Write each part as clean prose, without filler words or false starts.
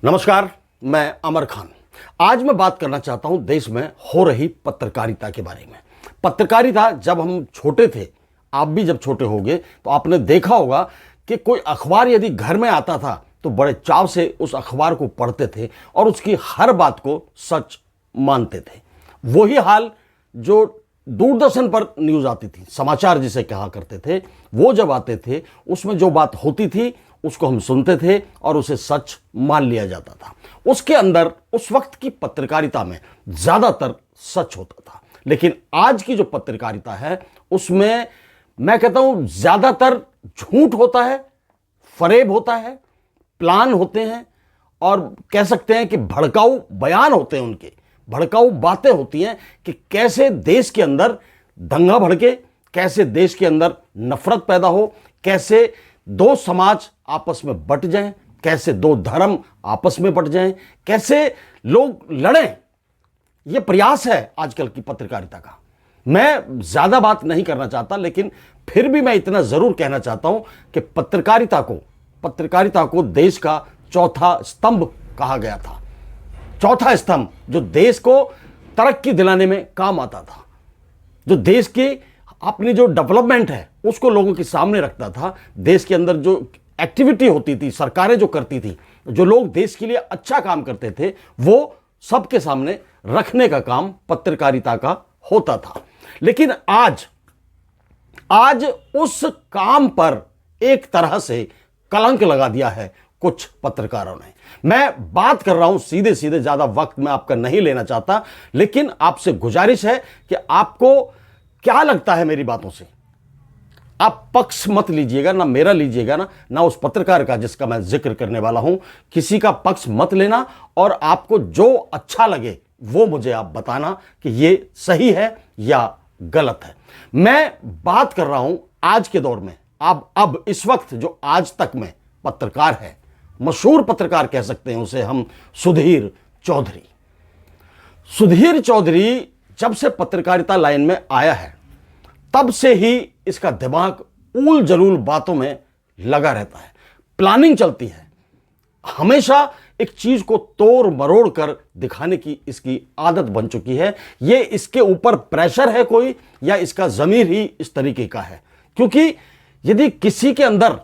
नमस्कार, मैं अमर खान। आज मैं बात करना चाहता हूं देश में हो रही पत्रकारिता के बारे में। पत्रकारिता जब हम छोटे थे, आप भी जब छोटे होंगे तो आपने देखा होगा कि कोई अखबार यदि घर में आता था तो बड़े चाव से उस अखबार को पढ़ते थे और उसकी हर बात को सच मानते थे। वही हाल जो दूरदर्शन पर न्यूज़ आती थी, समाचार जिसे कहा करते थे, वो जब आते थे उसमें जो बात होती थी उसको हम सुनते थे और उसे सच मान लिया जाता था। उसके अंदर उस वक्त की पत्रकारिता में ज़्यादातर सच होता था। लेकिन आज की जो पत्रकारिता है उसमें मैं कहता हूं ज़्यादातर झूठ होता है, फरेब होता है, प्लान होते हैं और कह सकते हैं कि भड़काऊ बयान होते हैं, उनके भड़काऊ बातें होती हैं कि कैसे देश के अंदर दंगा भड़के, कैसे देश के अंदर नफरत पैदा हो, कैसे दो समाज आपस में बट जाएं, कैसे दो धर्म आपस में बट जाएं, कैसे लोग लड़ें। यह प्रयास है आजकल की पत्रकारिता का। मैं ज्यादा बात नहीं करना चाहता, लेकिन फिर भी मैं इतना जरूर कहना चाहता हूं कि पत्रकारिता को देश का चौथा स्तंभ कहा गया था। चौथा स्तंभ जो देश को तरक्की दिलाने में काम आता था, जो देश की अपनी जो डेवलपमेंट है उसको लोगों के सामने रखता था। देश के अंदर जो एक्टिविटी होती थी, सरकारें जो करती थी, जो लोग देश के लिए अच्छा काम करते थे, वो सबके सामने रखने का काम पत्रकारिता का होता था। लेकिन आज उस काम पर एक तरह से कलंक लगा दिया है कुछ पत्रकारों ने। मैं बात कर रहा हूं सीधे सीधे, ज्यादा वक्त मैं आपका नहीं लेना चाहता, लेकिन आपसे गुजारिश है कि आपको क्या लगता है मेरी बातों से। आप पक्ष मत लीजिएगा, ना मेरा लीजिएगा, ना उस पत्रकार का जिसका मैं जिक्र करने वाला हूं। किसी का पक्ष मत लेना और आपको जो अच्छा लगे वो मुझे आप बताना कि ये सही है या गलत है। मैं बात कर रहा हूं आज के दौर में, अब इस वक्त जो आज तक में पत्रकार है, मशहूर पत्रकार कह सकते हैं उसे हम, सुधीर चौधरी। सुधीर चौधरी जब से पत्रकारिता लाइन में आया है तब से ही इसका दिमाग ऊल जलूल बातों में लगा रहता है। प्लानिंग चलती है, हमेशा एक चीज को तोड़ मरोड़ कर दिखाने की इसकी आदत बन चुकी है। ये इसके ऊपर प्रेशर है कोई, या इसका ज़मीर ही इस तरीके का है। क्योंकि यदि किसी के अंदर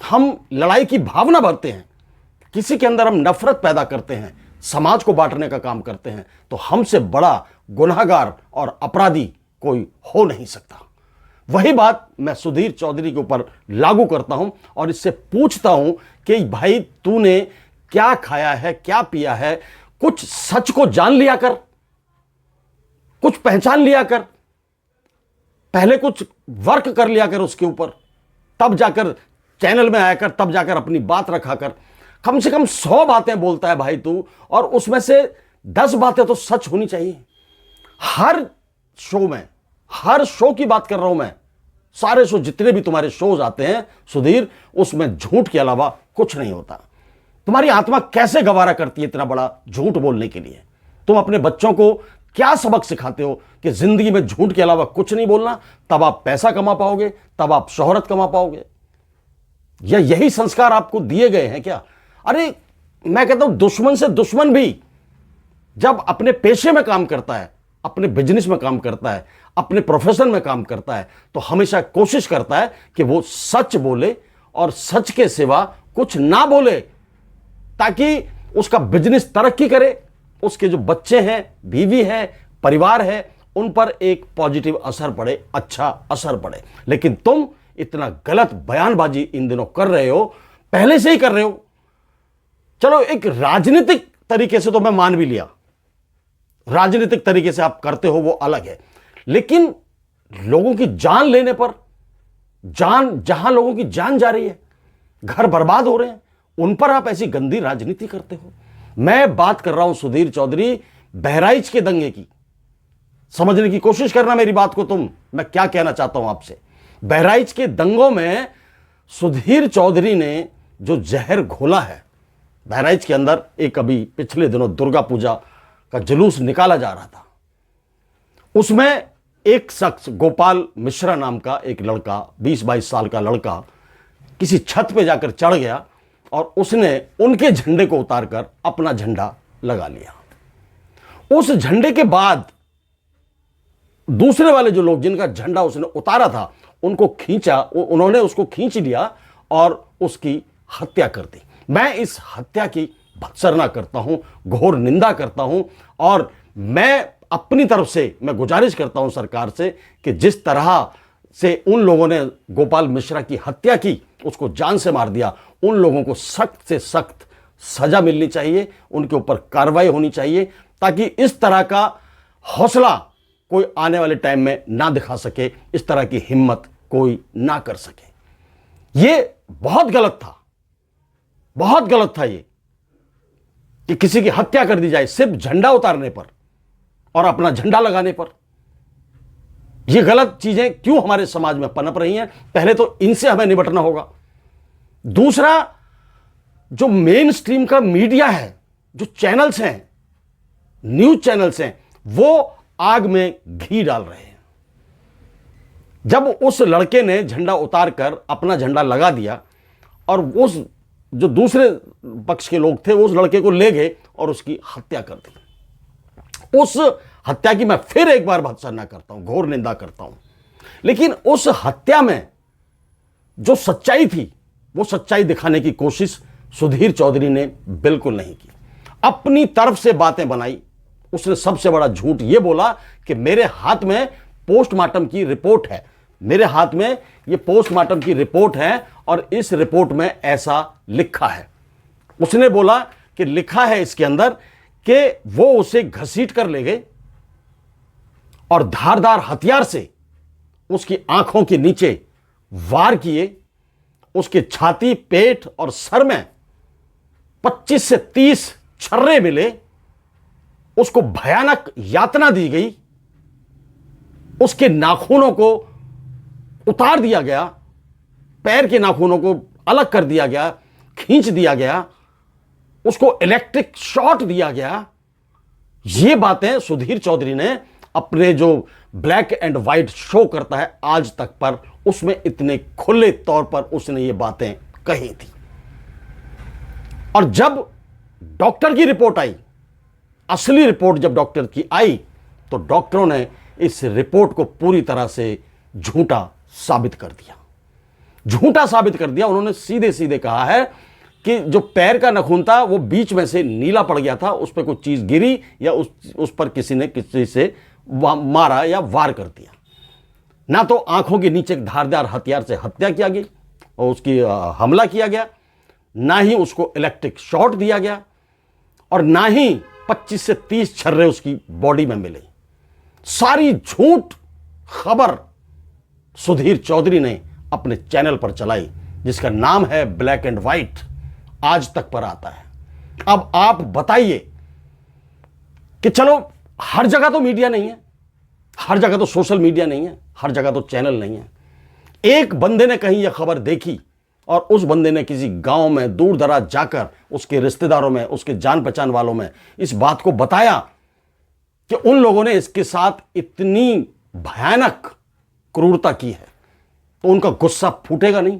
हम लड़ाई की भावना भरते हैं, किसी के अंदर हम नफरत पैदा करते हैं, समाज को बांटने का काम करते हैं, तो हमसे बड़ा गुनहगार और अपराधी कोई हो नहीं सकता। वही बात मैं सुधीर चौधरी के ऊपर लागू करता हूं और इससे पूछता हूं कि भाई तूने क्या खाया है, क्या पिया है, कुछ सच को जान लिया कर, कुछ पहचान लिया कर, पहले कुछ वर्क कर लिया कर उसके ऊपर, तब जाकर चैनल में आया कर, तब जाकर अपनी बात रखा कर। कम से कम 100 बातें बोलता है भाई तू, और उसमें से 10 बातें तो सच होनी चाहिए। हर शो में, हर शो की बात कर रहा हूं मैं, सारे शो जितने भी तुम्हारे शोज आते हैं सुधीर, उसमें झूठ के अलावा कुछ नहीं होता। तुम्हारी आत्मा कैसे गवारा करती है इतना बड़ा झूठ बोलने के लिए? तुम अपने बच्चों को क्या सबक सिखाते हो कि जिंदगी में झूठ के अलावा कुछ नहीं बोलना, तब आप पैसा कमा पाओगे, तब आप शोहरत कमा पाओगे? या यही संस्कार आपको दिए गए हैं क्या? अरे मैं कहता हूं दुश्मन से दुश्मन भी जब अपने पेशे में काम करता है, अपने बिजनेस में काम करता है, अपने प्रोफेशन में काम करता है, तो हमेशा कोशिश करता है कि वो सच बोले और सच के सिवा कुछ ना बोले, ताकि उसका बिजनेस तरक्की करे, उसके जो बच्चे हैं, बीवी है, परिवार है, उन पर एक पॉजिटिव असर पड़े, अच्छा असर पड़े। लेकिन तुम इतना गलत बयानबाजी इन दिनों कर रहे हो, पहले से ही कर रहे हो। चलो एक राजनीतिक तरीके से तो मैं मान भी लिया, राजनीतिक तरीके से आप करते हो वो अलग है, लेकिन लोगों की जान लेने पर, जहां लोगों की जान जा रही है, घर बर्बाद हो रहे हैं, उन पर आप ऐसी गंदी राजनीति करते हो। मैं बात कर रहा हूं सुधीर चौधरी बहराइच के दंगे की। समझने की कोशिश करना मेरी बात को तुम, मैं क्या कहना चाहता हूं आपसे। बहराइच के दंगों में सुधीर चौधरी ने जो जहर घोला है, बहराइच के अंदर एक अभी पिछले दिनों दुर्गा पूजा का जुलूस निकाला जा रहा था, उसमें एक शख्स गोपाल मिश्रा नाम का एक लड़का, 20-22 साल का लड़का, किसी छत पे जाकर चढ़ गया और उसने उनके झंडे को उतारकर अपना झंडा लगा लिया। उस झंडे के बाद दूसरे वाले जो लोग जिनका झंडा उसने उतारा था उनको खींचा, उन्होंने उसको खींच लिया और उसकी हत्या कर दी। मैं इस हत्या की भत्सना करता हूं, घोर निंदा करता हूं और मैं अपनी तरफ से मैं गुजारिश करता हूं सरकार से कि जिस तरह से उन लोगों ने गोपाल मिश्रा की हत्या की, उसको जान से मार दिया, उन लोगों को सख्त से सख्त सजा मिलनी चाहिए, उनके ऊपर कार्रवाई होनी चाहिए ताकि इस तरह का हौसला कोई आने वाले टाइम में ना दिखा सके, इस तरह की हिम्मत कोई ना कर सके। यह बहुत गलत था, बहुत गलत था ये कि किसी की हत्या कर दी जाए सिर्फ झंडा उतारने पर और अपना झंडा लगाने पर। ये गलत चीजें क्यों हमारे समाज में पनप रही हैं? पहले तो इनसे हमें निपटना होगा। दूसरा, जो मेन स्ट्रीम का मीडिया है, जो चैनल्स हैं, न्यूज चैनल्स हैं, वो आग में घी डाल रहे हैं। जब उस लड़के ने झंडा उतारकर अपना झंडा लगा दिया और उस जो दूसरे पक्ष के लोग थे उस लड़के को ले गए और उसकी हत्या कर दी। उस हत्या की मैं फिर एक बार भत्सना करता हूं, घोर निंदा करता हूं। लेकिन उस हत्या में जो सच्चाई थी वो सच्चाई दिखाने की कोशिश सुधीर चौधरी ने बिल्कुल नहीं की। अपनी तरफ से बातें बनाई। उसने सबसे बड़ा झूठ यह बोला कि मेरे हाथ में पोस्टमार्टम की रिपोर्ट है, मेरे हाथ में यह पोस्टमार्टम की रिपोर्ट है और इस रिपोर्ट में ऐसा लिखा है। उसने बोला कि लिखा है इसके अंदर कि वो उसे घसीट कर ले गए और धारदार हथियार से उसकी आंखों के नीचे वार किए, उसके छाती, पेट और सर में 25 से 30 छर्रे मिले, उसको भयानक यातना दी गई, उसके नाखूनों को उतार दिया गया, पैर के नाखूनों को अलग कर दिया गया, खींच दिया गया, उसको इलेक्ट्रिक शॉट दिया गया। ये बातें सुधीर चौधरी ने अपने जो ब्लैक एंड व्हाइट शो करता है आज तक पर, उसमें इतने खुले तौर पर उसने ये बातें कही थी। और जब डॉक्टर की रिपोर्ट आई, असली रिपोर्ट जब डॉक्टर की आई, तो डॉक्टरों ने इस रिपोर्ट को पूरी तरह से झूठा साबित कर दिया, झूठा साबित कर दिया। उन्होंने सीधे सीधे कहा है कि जो पैर का नाखून था वो बीच में से नीला पड़ गया था, उस पर कोई चीज गिरी या उस पर किसी ने किसी से मारा या वार कर दिया। ना तो आंखों के नीचे धारदार हथियार से हत्या किया गई और उसकी हमला किया गया, ना ही उसको इलेक्ट्रिक शॉट दिया गया और ना ही 25 से 30 छर्रे उसकी बॉडी में मिले। सारी झूठ खबर सुधीर चौधरी ने अपने चैनल पर चलाई जिसका नाम है ब्लैक एंड व्हाइट, आज तक पर आता है। अब आप बताइए कि चलो हर जगह तो मीडिया नहीं है, हर जगह तो सोशल मीडिया नहीं है, हर जगह तो चैनल नहीं है। एक बंदे ने कहीं यह खबर देखी और उस बंदे ने किसी गांव में दूर दराज जाकर उसके रिश्तेदारों में, उसके जान पहचान वालों में इस बात को बताया कि उन लोगों ने इसके साथ इतनी भयानक क्रूरता की है, तो उनका गुस्सा फूटेगा नहीं?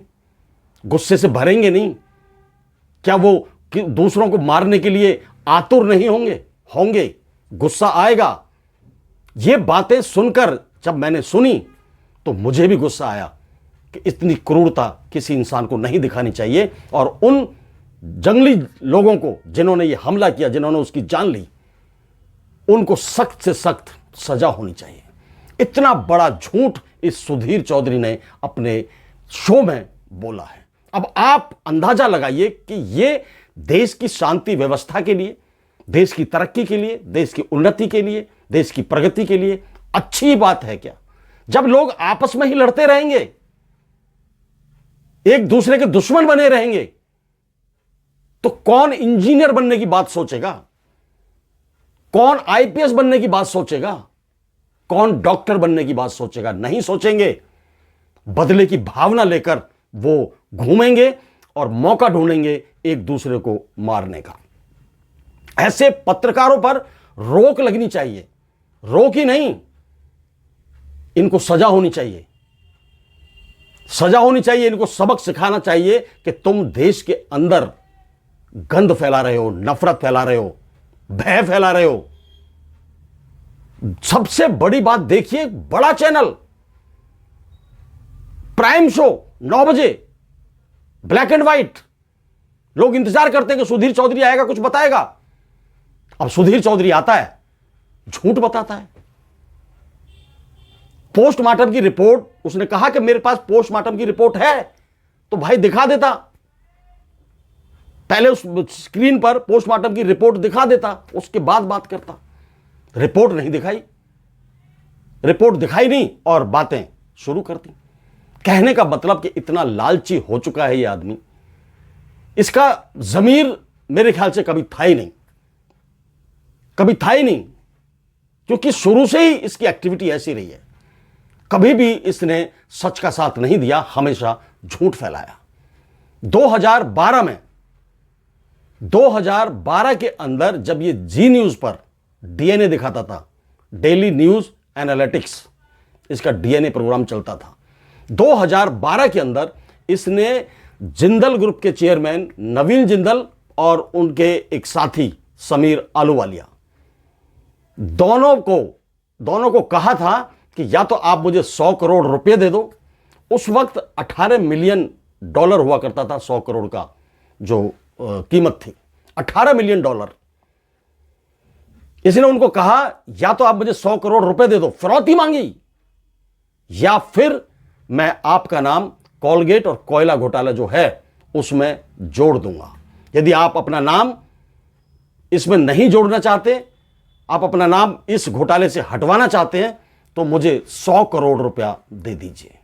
गुस्से से भरेंगे नहीं? क्या वो दूसरों को मारने के लिए आतुर नहीं होंगे? होंगे, गुस्सा आएगा। ये बातें सुनकर जब मैंने सुनी तो मुझे भी गुस्सा आया कि इतनी क्रूरता किसी इंसान को नहीं दिखानी चाहिए और उन जंगली लोगों को जिन्होंने ये हमला किया, जिन्होंने उसकी जान ली, उनको सख्त से सख्त सजा होनी चाहिए। इतना बड़ा झूठ इस सुधीर चौधरी ने अपने शो में बोला है। अब आप अंदाजा लगाइए कि ये देश की शांति व्यवस्था के लिए, देश की तरक्की के लिए, देश की उन्नति के लिए, देश की प्रगति के लिए अच्छी बात है क्या? जब लोग आपस में ही लड़ते रहेंगे, एक दूसरे के दुश्मन बने रहेंगे, तो कौन इंजीनियर बनने की बात सोचेगा? कौन आईपीएस बनने की बात सोचेगा? कौन डॉक्टर बनने की बात सोचेगा? नहीं सोचेंगे। बदले की भावना लेकर वो घूमेंगे और मौका ढूंढेंगे एक दूसरे को मारने का। ऐसे पत्रकारों पर रोक लगनी चाहिए, रोक ही नहीं, इनको सजा होनी चाहिए, सजा होनी चाहिए। इनको सबक सिखाना चाहिए कि तुम देश के अंदर गंद फैला रहे हो, नफरत फैला रहे हो, भय फैला रहे हो। सबसे बड़ी बात देखिए, बड़ा चैनल, प्राइम शो 9 बजे, ब्लैक एंड व्हाइट, लोग इंतजार करते हैं कि सुधीर चौधरी आएगा, कुछ बताएगा। अब सुधीर चौधरी आता है, झूठ बताता है। पोस्टमार्टम की रिपोर्ट, उसने कहा कि मेरे पास पोस्टमार्टम की रिपोर्ट है, तो भाई दिखा देता, पहले उस स्क्रीन पर पोस्टमार्टम की रिपोर्ट दिखा देता, उसके बाद बात करता। रिपोर्ट नहीं दिखाई, रिपोर्ट दिखाई नहीं और बातें शुरू कर दी। कहने का मतलब कि इतना लालची हो चुका है ये आदमी, इसका जमीर मेरे ख्याल से कभी था ही नहीं, कभी था ही नहीं, क्योंकि शुरू से ही इसकी एक्टिविटी ऐसी रही है। कभी भी इसने सच का साथ नहीं दिया, हमेशा झूठ फैलाया। 2012 के अंदर जब ये जी न्यूज पर डीएनए दिखाता था, डेली न्यूज एनालिटिक्स, इसका डीएनए प्रोग्राम चलता था। 2012 के अंदर इसने जिंदल ग्रुप के चेयरमैन नवीन जिंदल और उनके एक साथी समीर आलूवालिया, दोनों को कहा था कि या तो आप मुझे 100 करोड़ रुपए दे दो। उस वक्त $18 मिलियन हुआ करता था 100 करोड़ का जो कीमत थी, $18 मिलियन। इसने उनको कहा या तो आप मुझे 100 करोड़ रुपए दे दो, फिरौती मांगी, या फिर मैं आपका नाम कॉलगेट और कोयला घोटाला जो है उसमें जोड़ दूंगा। यदि आप अपना नाम इसमें नहीं जोड़ना चाहते, आप अपना नाम इस घोटाले से हटवाना चाहते हैं, तो मुझे 100 करोड़ रुपया दे दीजिए।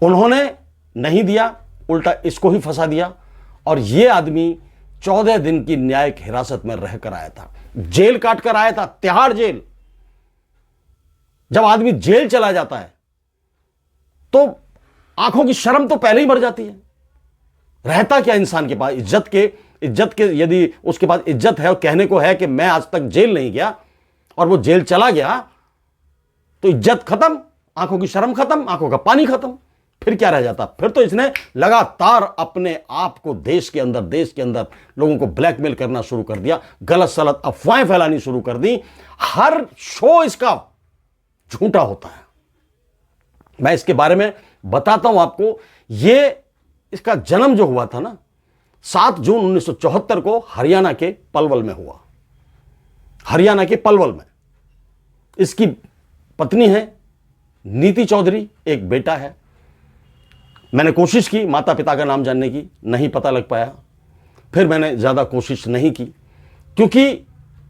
उन्होंने नहीं दिया, उल्टा इसको ही फंसा दिया, और यह आदमी 14 दिन की न्यायिक हिरासत में रहकर आया था, जेल काट कर आया था, तिहाड़ जेल। जब आदमी जेल चला जाता है तो आंखों की शर्म तो पहले ही मर जाती है। रहता क्या इंसान के पास इज्जत के यदि उसके पास इज्जत है और कहने को है कि मैं आज तक जेल नहीं गया, और वो जेल चला गया, तो इज्जत खत्म, आंखों की शर्म खत्म, आंखों का पानी खत्म। फिर क्या रह जाता? फिर तो इसने लगातार अपने आप को देश के अंदर लोगों को ब्लैकमेल करना शुरू कर दिया, गलत सलत अफवाहें फैलानी शुरू कर दी। हर शो इसका झूठा होता है। मैं इसके बारे में बताता हूं आपको। ये इसका जन्म जो हुआ था ना, 7 जून 1974 को हरियाणा के पलवल में हुआ। हरियाणा के पलवल में इसकी पत्नी है नीति चौधरी, एक बेटा है। मैंने कोशिश की माता पिता का नाम जानने की, नहीं पता लग पाया। फिर मैंने ज़्यादा कोशिश नहीं की, क्योंकि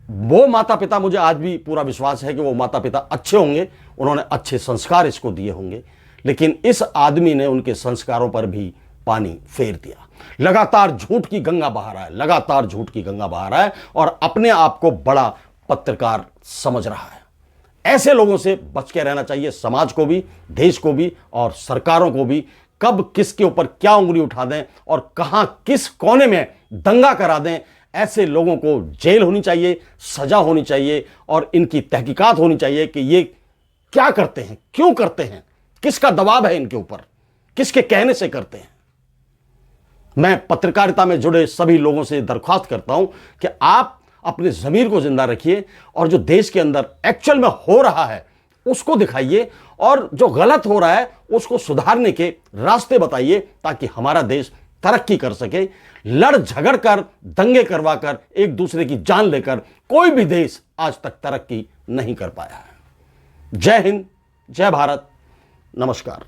वो माता पिता, मुझे आज भी पूरा विश्वास है कि वो माता पिता अच्छे होंगे, उन्होंने अच्छे संस्कार इसको दिए होंगे, लेकिन इस आदमी ने उनके संस्कारों पर भी पानी फेर दिया। लगातार झूठ की गंगा बहा रहा है, लगातार झूठ की गंगा बहा रहा है, और अपने आप को बड़ा पत्रकार समझ रहा है। ऐसे लोगों से बच के रहना चाहिए, समाज को भी, देश को भी और सरकारों को भी। कब किसके ऊपर क्या उंगली उठा दें और कहां किस कोने में दंगा करा दें, ऐसे लोगों को जेल होनी चाहिए, सजा होनी चाहिए, और इनकी तहकीकात होनी चाहिए कि ये क्या करते हैं, क्यों करते हैं, किसका दबाव है इनके ऊपर, किसके कहने से करते हैं। मैं पत्रकारिता में जुड़े सभी लोगों से दरख्वास्त करता हूं कि आप अपने ज़मीर को जिंदा रखिए, और जो देश के अंदर एक्चुअल में हो रहा है उसको दिखाइए, और जो गलत हो रहा है उसको सुधारने के रास्ते बताइए, ताकि हमारा देश तरक्की कर सके। लड़ झगड़ कर, दंगे करवा कर, एक दूसरे की जान लेकर कोई भी देश आज तक तरक्की नहीं कर पाया है। जय हिंद, जय भारत, नमस्कार।